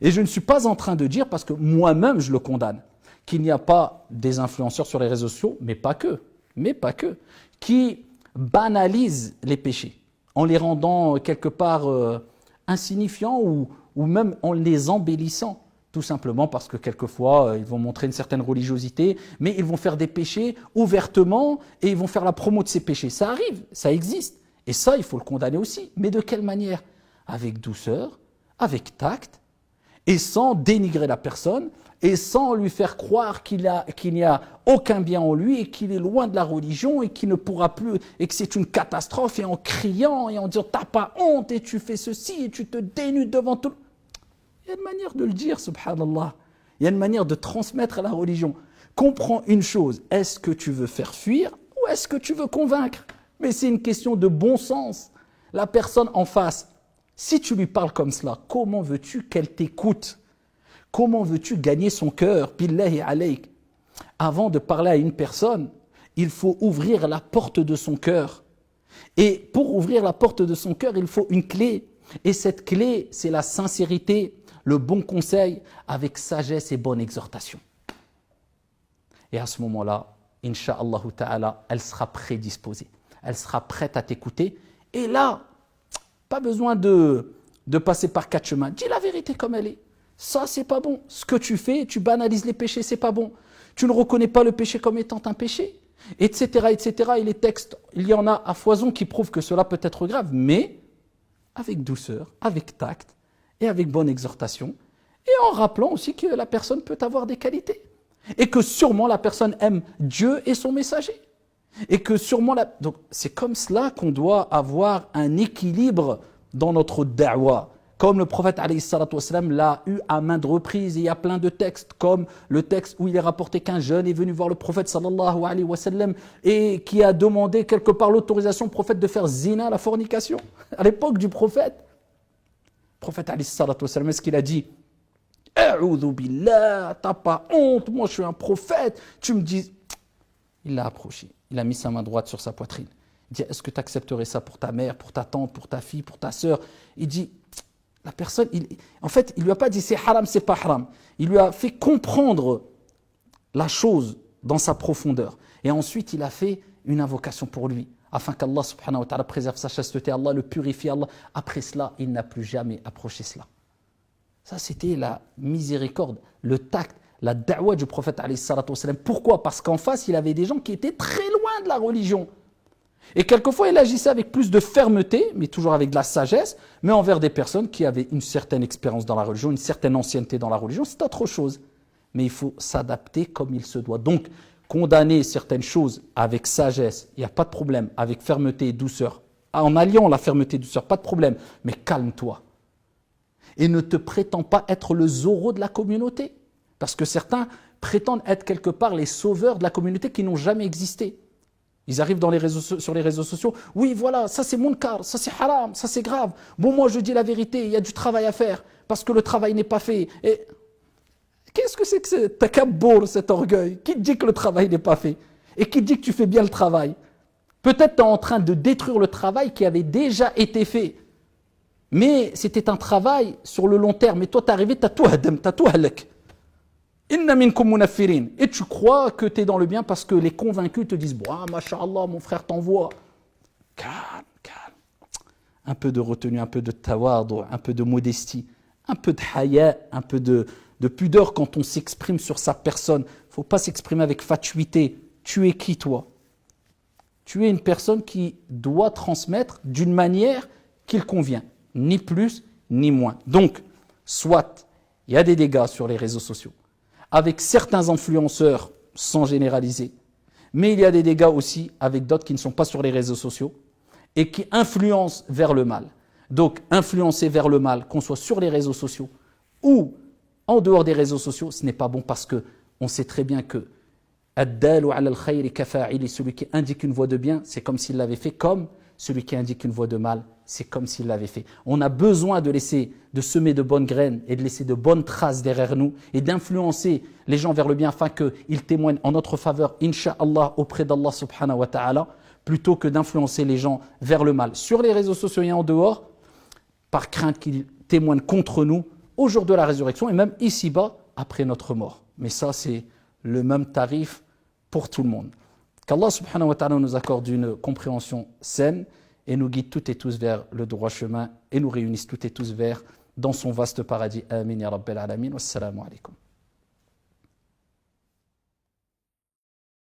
Et je ne suis pas en train de dire, parce que moi-même je le condamne, qu'il n'y a pas des influenceurs sur les réseaux sociaux, mais pas que, qui banalisent les péchés en les rendant quelque part insignifiants ou même en les embellissant. Tout simplement parce que quelquefois, ils vont montrer une certaine religiosité, mais ils vont faire des péchés ouvertement et ils vont faire la promo de ces péchés. Ça arrive, ça existe. Et ça, il faut le condamner aussi. Mais de quelle manière? Avec douceur, avec tact, et sans dénigrer la personne, et sans lui faire croire qu'il n'y a aucun bien en lui, et qu'il est loin de la religion, et qu'il ne pourra plus, et que c'est une catastrophe, et en criant, et en disant « t'as pas honte, et tu fais ceci, et tu te dénudes devant tout le... » Il y a une manière de le dire, subhanallah. Il y a une manière de transmettre la religion. Comprends une chose, est-ce que tu veux faire fuir ou est-ce que tu veux convaincre? Mais c'est une question de bon sens. La personne en face, si tu lui parles comme cela, comment veux-tu qu'elle t'écoute? Comment veux-tu gagner son cœur? Billahi alayk. Avant de parler à une personne, il faut ouvrir la porte de son cœur. Et pour ouvrir la porte de son cœur, il faut une clé. Et cette clé, c'est la sincérité, le bon conseil avec sagesse et bonne exhortation. Et à ce moment-là, Inch'Allah ta'ala, elle sera prédisposée. Elle sera prête à t'écouter. Et là, pas besoin de passer par quatre chemins. Dis la vérité comme elle est. Ça, c'est pas bon. Ce que tu fais, tu banalises les péchés, c'est pas bon. Tu ne reconnais pas le péché comme étant un péché, etc., etc. Et les textes, il y en a à foison qui prouvent que cela peut être grave, mais avec douceur, avec tact et avec bonne exhortation, et en rappelant aussi que la personne peut avoir des qualités, et que sûrement la personne aime Dieu et son messager, et que sûrement donc c'est comme cela qu'on doit avoir un équilibre dans notre da'wa, comme le prophète alayhi salatu wassalam l'a eu à maintes reprises. Et il y a plein de textes, comme le texte où il est rapporté qu'un jeune est venu voir le prophète sallallahu alayhi wa sallam et qui a demandé quelque part l'autorisation au prophète de faire zina, la fornication, à l'époque du prophète. Le prophète alayhi salatu wassalam, est-ce qu'il a dit « A'udhu billah, t'as pas honte, moi je suis un prophète, tu me dis... » Il l'a approché, il a mis sa main droite sur sa poitrine. Il dit « Est-ce que tu accepterais ça pour ta mère, pour ta tante, pour ta fille, pour ta sœur ?» Il dit... La personne, en fait, il ne lui a pas dit c'est haram, c'est pas haram. Il lui a fait comprendre la chose dans sa profondeur. Et ensuite, il a fait une invocation pour lui, afin qu'Allah subhanahu wa ta'ala préserve sa chasteté, Allah le purifie, Allah. Après cela, il n'a plus jamais approché cela. Ça, c'était la miséricorde, le tact, la da'wa du prophète alayhi salatu wassalam. Pourquoi? Parce qu'en face, il avait des gens qui étaient très loin de la religion. Et quelquefois, il agissait avec plus de fermeté, mais toujours avec de la sagesse, mais envers des personnes qui avaient une certaine expérience dans la religion, une certaine ancienneté dans la religion, c'est autre chose. Mais il faut s'adapter comme il se doit. Donc, condamner certaines choses avec sagesse, il n'y a pas de problème, avec fermeté et douceur. En alliant la fermeté et douceur, pas de problème, mais calme-toi. Et ne te prétends pas être le Zorro de la communauté. Parce que certains prétendent être quelque part les sauveurs de la communauté qui n'ont jamais existé. Ils arrivent sur les réseaux sociaux. Oui, voilà, ça c'est munkar, ça c'est haram, ça c'est grave. Bon, moi je dis la vérité, il y a du travail à faire parce que le travail n'est pas fait. Et qu'est-ce que c'est que ce takabbour, cet orgueil? Qui te dit que le travail n'est pas fait? Et qui te dit que tu fais bien le travail? Peut-être tu es en train de détruire le travail qui avait déjà été fait. Mais c'était un travail sur le long terme. Et toi, tu es arrivé, tu as tout hadam, tu as tout halak. Inna minkum munaffirin. Et tu crois que tu es dans le bien parce que les convaincus te disent « Masha'Allah, mon frère t'envoie. » Calme, calme. Un peu de retenue, un peu de tawadu, un peu de modestie, un peu de haya, un peu de pudeur quand on s'exprime sur sa personne. Il ne faut pas s'exprimer avec fatuité. Tu es qui, toi? Tu es une personne qui doit transmettre d'une manière qu'il convient. Ni plus, ni moins. Donc, soit il y a des dégâts sur les réseaux sociaux, avec certains influenceurs, sans généraliser, mais il y a des dégâts aussi avec d'autres qui ne sont pas sur les réseaux sociaux et qui influencent vers le mal. Donc, influencer vers le mal, qu'on soit sur les réseaux sociaux ou en dehors des réseaux sociaux, ce n'est pas bon parce qu'on sait très bien que ad-dalu ala al-khayri kafa'ili, celui qui indique une voie de bien, c'est comme s'il l'avait fait, comme celui qui indique une voie de mal, c'est comme s'il l'avait fait. On a besoin de semer de bonnes graines et de laisser de bonnes traces derrière nous et d'influencer les gens vers le bien afin qu'ils témoignent en notre faveur, incha'Allah, auprès d'Allah subhanahu wa ta'ala, plutôt que d'influencer les gens vers le mal. Sur les réseaux sociaux et en dehors, par crainte qu'ils témoignent contre nous au jour de la résurrection et même ici-bas après notre mort. Mais ça, c'est le même tarif pour tout le monde. Qu'Allah subhanahu wa ta'ala nous accorde une compréhension saine et nous guide toutes et tous vers le droit chemin et nous réunisse toutes et tous vers dans son vaste paradis. Amin ya Rabbil Alamin. Wassalamu alaikum.